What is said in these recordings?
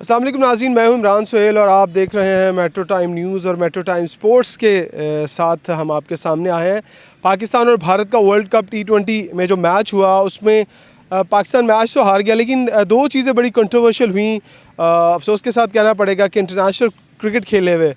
अस्सलाम वालेकुम नाज़रीन, मैं हूं इमरान सुहेल और आप देख रहे हैं मेट्रो टाइम न्यूज़ और मेट्रो टाइम स्पोर्ट्स के साथ हम आपके सामने आए हैं। पाकिस्तान और भारत का वर्ल्ड कप T20 में जो मैच हुआ उसमें पाकिस्तान मैच तो हार गया, लेकिन दो चीज़ें बड़ी कंट्रोवर्शियल हुई। अफसोस के साथ कहना पड़ेगा कि इंटरनेशनल क्रिकेट खेले हुए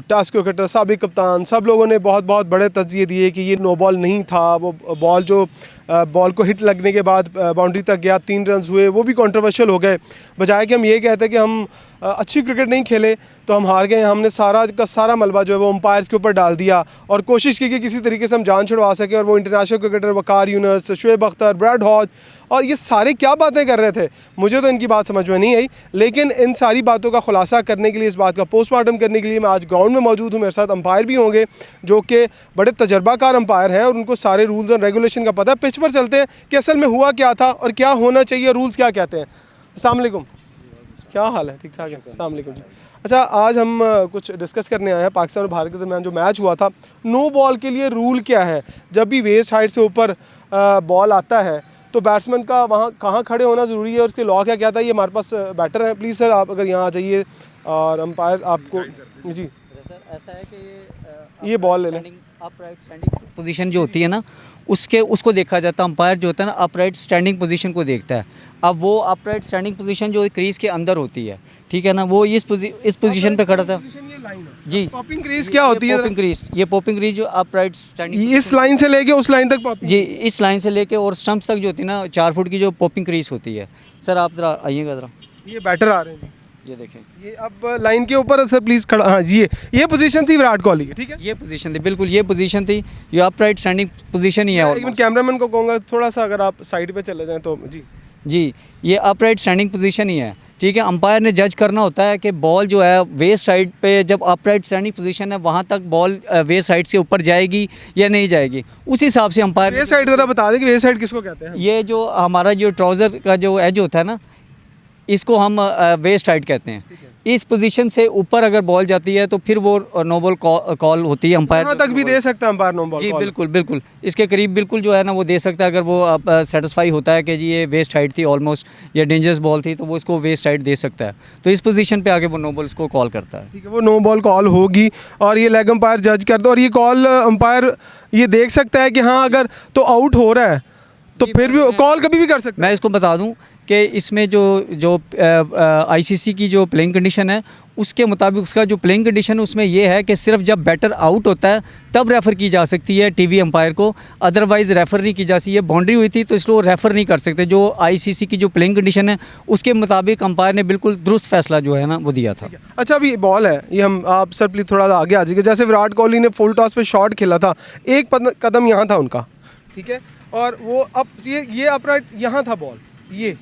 टेस्ट क्रिकेटर, साबिक कप्तान, सब लोगों ने बहुत बहुत बड़े तज्जिए दिए कि ये नो बॉल नहीं था। वो बॉल जो बॉल को हिट लगने के बाद बाउंड्री तक गया, 3 रन हुए, वो भी कंट्रोवर्शियल हो गए। बजाय कि हम ये कहते कि हम अच्छी क्रिकेट नहीं खेले तो हम हार गए। हमने सारा का सारा मलबा जो है वो अंपायर्स के ऊपर डाल दिया और कोशिश की कि किसी तरीके से हम जान छुड़वा सकें। और वो इंटरनेशनल क्रिकेटर वकार यूनुस, शुएब अख्तर, ब्रैड हॉज और ये सारे क्या बातें कर रहे थे, मुझे तो इनकी बात समझ में नहीं आई। लेकिन इन सारी बातों का खुलासा करने के लिए, इस बात का पोस्टमार्टम करने के लिए मैं आज ग्राउंड में मौजूद हूँ। मेरे साथ अंपायर भी होंगे जो कि बड़े तजर्बाकार अंपायर हैं और उनको सारे रूल्स और रेगुलेशन का पता है। पिच पर चलते हैं कि असल में हुआ क्या था और क्या होना चाहिए, रूल्स क्या कहते हैं। अस्सलाम वालेकुम, क्या हाल है? ठीक ठाक है। अस्सलाम वालेकुम जी। अच्छा, आज हम कुछ डिस्कस करने आए हैं पाकिस्तान और भारत के दरमियान जो मैच हुआ था। नो बॉल के लिए रूल क्या है? जब भी वेस्ट हाइट से ऊपर बॉल आता है तो बैट्समैन का वहाँ कहाँ खड़े होना ज़रूरी है और उसके लॉ क्या था? ये हमारे पास बैटर हैं। प्लीज़ सर, आप अगर यहाँ आ जाइए और अंपायर आपको जी सर ऐसा है कि ये बॉल ले लें। अपराइट स्टैंडिंग पोजीशन जो होती है ना, उसको देखा जाता है। अंपायर जो होता है ना, अपराइट स्टैंडिंग पोजीशन को देखता है। अब वो अपराइट स्टैंडिंग पोजीशन जो क्रीज के अंदर होती है, ठीक है ना, वो इस पोजीशन पे खड़ा था जी। पॉपिंग क्रीज क्या होती है? पॉपिंग क्रीज, ये पॉपिंग क्रीज जो अपराइट स्टैंडिंग, इस लाइन से लेके उस लाइन तक पॉपिंग जी, इस लाइन से लेके और स्टंप्स तक जो होती है ना, 4 फुट की जो पॉपिंग क्रीज होती है। सर आप ज़रा आइएगा ज़रा, ये बैटर आ रहे हैं जी, ये देखें, ये अब लाइन के ऊपर सर प्लीज़ खड़ा। हाँ जी, ये पोजीशन थी विराट कोहली की, ठीक है। ये पोजीशन थी, बिल्कुल ये पोजीशन थी, ये अपराइट स्टैंडिंग पोजीशन ही है। एक मिनट, कैमरामैन को कहूँगा थोड़ा सा अगर आप साइड पे चले जाएं तो जी। ये अपराइट स्टैंडिंग पोजीशन ही है, ठीक है। अंपायर ने जज करना होता है कि बॉल जो है वेस्ट साइड पे, जब अपराइट स्टैंडिंग पोजीशन है वहाँ तक बॉल वेस्ट साइड से ऊपर जाएगी या नहीं जाएगी, उस हिसाब से अंपायर। वेस्ट साइड ज़रा बता दें कि वेस्ट साइड किसको कहते हैं? ये जो हमारा जो ट्राउज़र का जो एज होता है ना, इसको हम वेस्ट साइड कहते हैं। इस पोजीशन से ऊपर अगर बॉल जाती है तो फिर वो नो बॉल कॉल होती है। अंपायर यहाँ तक भी दे सकता है अंपायर नो बॉल? जी बिल्कुल बिल्कुल, इसके करीब बिल्कुल जो है ना वो दे सकता है। अगर वो सेटिस्फाई होता है कि जी ये वेस्ट हाइट थी ऑलमोस्ट, या डेंजरस बॉल थी, तो वो इसको वेस्ट हाइट दे सकता है। तो इस पोजीशन पे आके वो नो बॉल इसको कॉल करता है, ठीक है। वो नो बॉल कॉल होगी और ये लेग अंपायर जज करता है और ये कॉल अंपायर ये देख सकता है कि हाँ अगर तो आउट हो रहा है तो फिर भी कॉल कभी भी कर सकता है। मैं इसको बता दूं कि इसमें जो आईसीसी की जो प्लेइंग कंडीशन है, उसके मुताबिक उसका जो प्लेइंग कंडीशन है उसमें यह है कि सिर्फ जब बैटर आउट होता है तब रेफ़र की जा सकती है टीवी अंपायर को, अदरवाइज़ रेफ़र नहीं की जा सकती है। बाउंड्री हुई थी तो इसको रेफ़र नहीं कर सकते। जो आईसीसी की जो प्लेइंग कंडीशन है उसके मुताबिक अंपायर ने बिल्कुल दुरुस्त फैसला जो है ना वो दिया था। अच्छा, अभी बॉल है ये, हम आप सर प्लीज थोड़ा आगे आ जाइए। जैसे विराट कोहली ने फुल टॉस पे शॉट खेला था, एक कदम यहाँ था उनका, ठीक है, और वो अब ये अपराइट यहाँ था बॉल, ये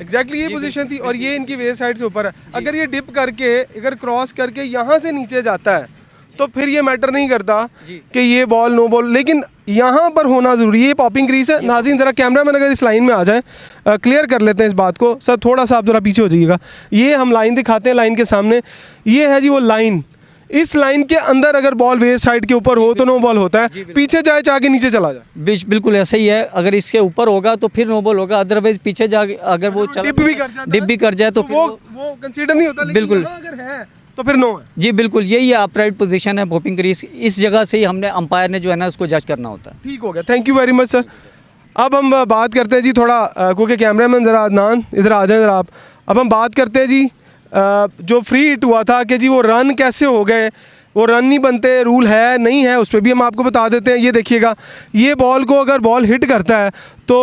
एग्जैक्टली ये पोजीशन थी और ये इनकी वेस्ट साइड से ऊपर है। अगर ये डिप करके, अगर क्रॉस करके यहाँ से नीचे जाता है तो फिर ये मैटर नहीं करता कि ये बॉल नो बॉल, लेकिन यहाँ पर होना ज़रूरी है। ये पॉपिंग क्रीज है। नाज़रीन ज़रा कैमरामैन अगर इस लाइन में आ जाए, क्लियर कर लेते हैं इस बात को। सर थोड़ा सा आप ज़रा पीछे हो जाइएगा। ये हम लाइन दिखाते हैं, लाइन के सामने ये है जी वो लाइन। इस लाइन के अंदर अगर बॉल वेस्ट साइड के ऊपर हो तो नो बॉल होता है, पीछे जाए चाहे के नीचे चला जाए। बिल्कुल ऐसा ही है, अगर इसके ऊपर होगा तो फिर नो बॉल होगा, अदरवाइज पीछे जाके अगर वो डिप भी कर जाए तो वो कंसीडर नहीं होता। बिल्कुल, अगर है तो फिर नो है। जी बिल्कुल, यही अपराइट पोजीशन है पॉपिंग क्रीज। इस जगह से ही हमने अंपायर ने जो है ना उसको जज करना होता है। ठीक हो गया, thank you very much sir. अब हम बात करते हैं जी थोड़ा, क्योंकि कैमरामैन ज़रा अदनान इधर आ जाए ज़रा आप। अब हम बात करते हैं जी जो फ्री हिट हुआ था कि जी वो रन कैसे हो गए। वो रन नहीं बनते, रूल है नहीं है, उस पर भी हम आपको बता देते हैं। ये देखिएगा, ये बॉल को अगर बॉल हिट करता है तो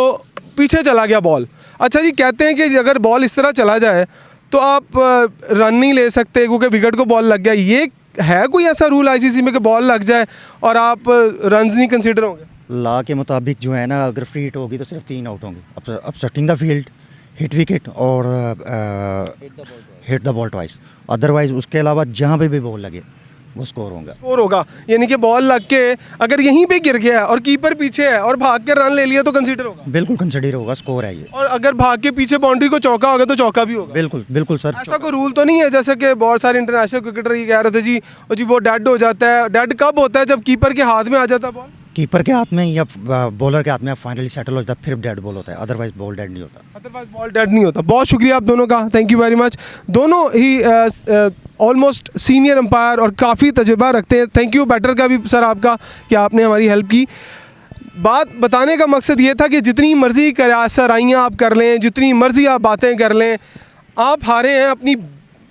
पीछे चला गया बॉल। अच्छा जी, कहते हैं कि अगर बॉल इस तरह चला जाए तो आप रन नहीं ले सकते क्योंकि विकेट को बॉल लग गया। ये है कोई ऐसा रूल आईसीसी में कि बॉल लग जाए और आप रन नहीं कंसिडर होंगे? लॉ के मुताबिक जो है ना, अगर फ्री हिट होगी तो सिर्फ 3 आउट होंगे। अब सटिंग द फील्ड, हिट विकेट और hit the ball twice. Otherwise उसके अलावा जहाँ पे भी बॉल लगे वो स्कोर होगा। यानी कि बॉल लग के अगर यहीं पे गिर गया और कीपर पीछे है और भाग के रन ले लिया तो कंसीडर होगा? बिल्कुल कंसीडर होगा, स्कोर है ये। और अगर भाग के पीछे बाउंड्री को चौका होगा तो चौका भी होगा? बिल्कुल बिल्कुल सर। ऐसा कोई रूल तो नहीं है जैसे कि बहुत सारे इंटरनेशनल क्रिकेटर ये कह रहे थे जी वो डेड हो जाता है। डेड कब होता है? जब कीपर के हाथ में आ जाता है बॉल। कीपर के हाथ में या बॉलर के हाथ में फाइनली सेटल हो जाता है, फिर डेड बॉल होता है, अदरवाइज बॉल डेड नहीं होता। अदरवाइज बॉल डेड नहीं होता। बहुत शुक्रिया आप दोनों का, थैंक यू वेरी मच। दोनों ही ऑलमोस्ट सीनियर अंपायर और काफ़ी तजुर्बा रखते हैं। थैंक यू बैटर का भी सर आपका कि आपने हमारी हेल्प की। बात बताने का मकसद ये था कि जितनी मर्ज़ी सराहियाँ आप कर लें, जितनी मर्ज़ी आप बातें कर लें, आप हारे हैं अपनी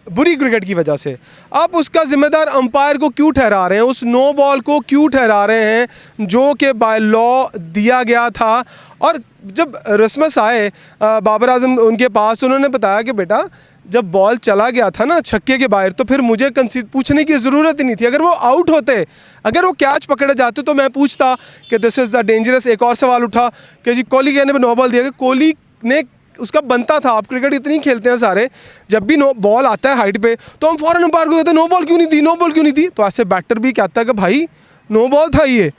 बुरी क्रिकेट की वजह से। आप उसका ज़िम्मेदार अंपायर को क्यों ठहरा रहे हैं, उस नो बॉल को क्यों ठहरा रहे हैं जो कि बाय लॉ दिया गया था। और जब रस्मस आए बाबर आजम उनके पास, तो उन्होंने बताया कि बेटा जब बॉल चला गया था ना छक्के के बाहर, तो फिर मुझे पूछने की ज़रूरत ही नहीं थी। अगर वो आउट होते, अगर वो कैच पकड़े जाते, तो मैं पूछता कि दिस इज़ द डेंजरस। एक और सवाल उठा कि जी कोहली कहने पर नो बॉल दिया गया, कोहली ने उसका बनता था। आप क्रिकेट इतनी खेलते हैं सारे, जब भी नो बॉल आता है हाइट पे तो हम फौरन अंपायर को कहते हैं नो बॉल क्यों नहीं दी, नो बॉल क्यों नहीं दी। तो ऐसे बैटर भी कहता है कि भाई नो बॉल था ये।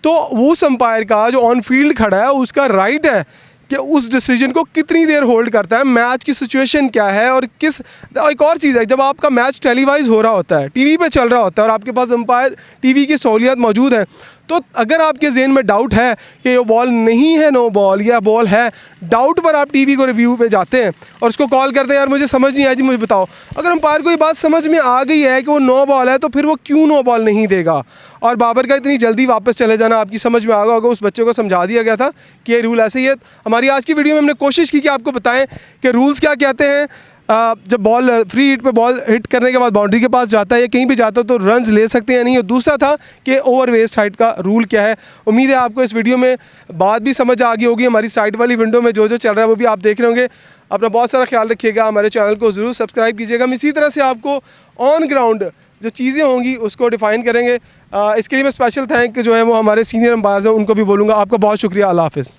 तो उस अंपायर का जो ऑन फील्ड खड़ा है उसका राइट है कि उस डिसीजन को कितनी देर होल्ड करता है, मैच की सिचुएशन क्या है। और एक और चीज़ है, जब आपका मैच टेलीवाइज हो रहा होता है, टीवी पे चल रहा होता है और आपके पास अंपायर टीवी की सहूलियत मौजूद है, तो अगर आपके जेहन में डाउट है कि ये बॉल नहीं है नो बॉल या बॉल है, डाउट पर आप टीवी को रिव्यू पे जाते हैं और उसको कॉल करते हैं, यार मुझे समझ नहीं आई जी, मुझे बताओ। अगर अंपायर को ये बात समझ में आ गई है कि वो नो बॉल है, तो फिर वो क्यों नो बॉल नहीं देगा। और बाबर का इतनी जल्दी वापस चले जाना आपकी समझ में आ गया होगा, उस बच्चे को समझा दिया गया था कि ये रूल ऐसे ही है। हमारी आज की वीडियो में हमने कोशिश की कि आपको बताएं कि रूल्स क्या कहते हैं। जब बॉल फ्री हिट पे बॉल हिट करने के बाद बाउंड्री के पास जाता है या कहीं भी जाता है तो रन्स ले सकते हैं नहीं। और दूसरा था कि ओवर वेस्ट हाइट का रूल क्या है। उम्मीद है आपको इस वीडियो में बात भी समझ आ गई होगी। हमारी साइड वाली विंडो में जो जो चल रहा है वो भी आप देख रहे होंगे। अपना बहुत सारा ख्याल रखिएगा, हमारे चैनल को ज़रूर सब्सक्राइब कीजिएगा। हम इसी तरह से आपको ऑन ग्राउंड जो चीज़ें होंगी उसको डिफ़ाइन करेंगे। इसके लिए मैं स्पेशल थैंक जो है वो हमारे सीनियर अंपायर्स हैं उनको भी बोलूँगा। आपका बहुत शुक्रिया। अल्लाह हाफ़िज़।